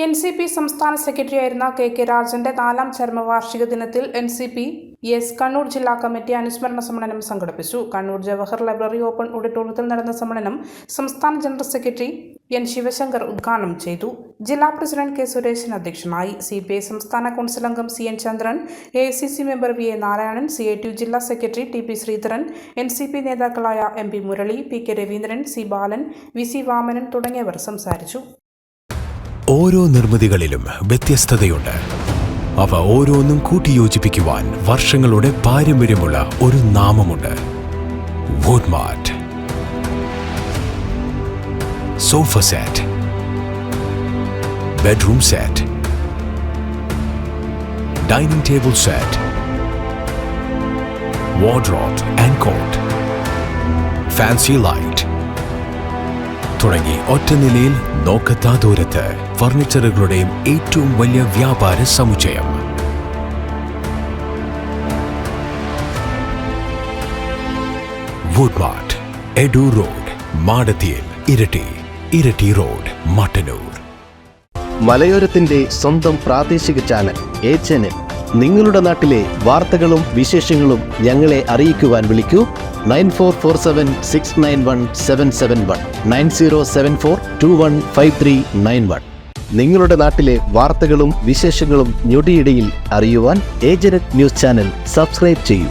NCP സംസ്ഥാന സെക്രട്ടറിയായിരുന്ന K രാജന്റെ 4ാം ചരമവാർഷിക ദിനത്തിൽ NCP കണ്ണൂർ ജില്ലാ കമ്മിറ്റി അനുസ്മരണ സമ്മേളനം സംഘടിപ്പിച്ചു. കണ്ണൂർ ജവഹർ ലൈബ്രറി ഓപ്പൺ ഓഡിറ്റോറിയത്തിൽ നടന്ന സമ്മേളനം സംസ്ഥാന ജനറൽ സെക്രട്ടറി N. ശിവശങ്കർ ഉദ്ഘാടനം ചെയ്തു. ജില്ലാ പ്രസിഡന്റ് കെ സുരേശൻ അധ്യക്ഷനായി. CPI സംസ്ഥാന കൗൺസിൽ അംഗം CN ചന്ദ്രൻ, AICC member VA Narayanan, CITU ജില്ലാ സെക്രട്ടറി TP ശ്രീധരൻ, NCP നേതാക്കളായ MP Murali, PK Raveendran, C ബാലൻ, VC വാമനൻ തുടങ്ങിയവർ സംസാരിച്ചു. ഓരോ നിർമ്മിതികളിലും വ്യത്യസ്തതയുണ്ട്. അവ ഓരോന്നും കൂട്ടിയോജിപ്പിക്കുവാൻ വർഷങ്ങളുടെ പാരമ്പര്യമുള്ള ഒരു നാമമുണ്ട്. Woodmart. Sofa set, bedroom set, dining table set, wardrobe and cot, fancy light തുടങ്ങി ഒറ്റനിലയിൽ നോക്കത്താ ദൂരത്ത് ഫർണിച്ചറുകളുടെയും ഏറ്റവും വലിയ വ്യാപാര സമുച്ചയം. വുഡ്മാർട്ട്, എഡൂർ റോഡ്, മാടത്തിയിൽ, ഇരട്ടി റോഡ്, മട്ടന്നൂർ. മലയോരത്തിന്റെ സ്വന്തം പ്രാദേശിക ചാനൽ A-Channel. നിങ്ങളുടെ നാട്ടിലെ വാർത്തകളും വിശേഷങ്ങളും ഞങ്ങളെ അറിയിക്കുവാൻ വിളിക്കൂ 9447691771 9074215391. നിങ്ങളുടെ നാട്ടിലെ വാർത്തകളും വിശേഷങ്ങളും ഞൊടിയിടയിൽ അറിയുവാൻ A-Channel ന്യൂസ് ചാനൽ സബ്സ്ക്രൈബ് ചെയ്യൂ.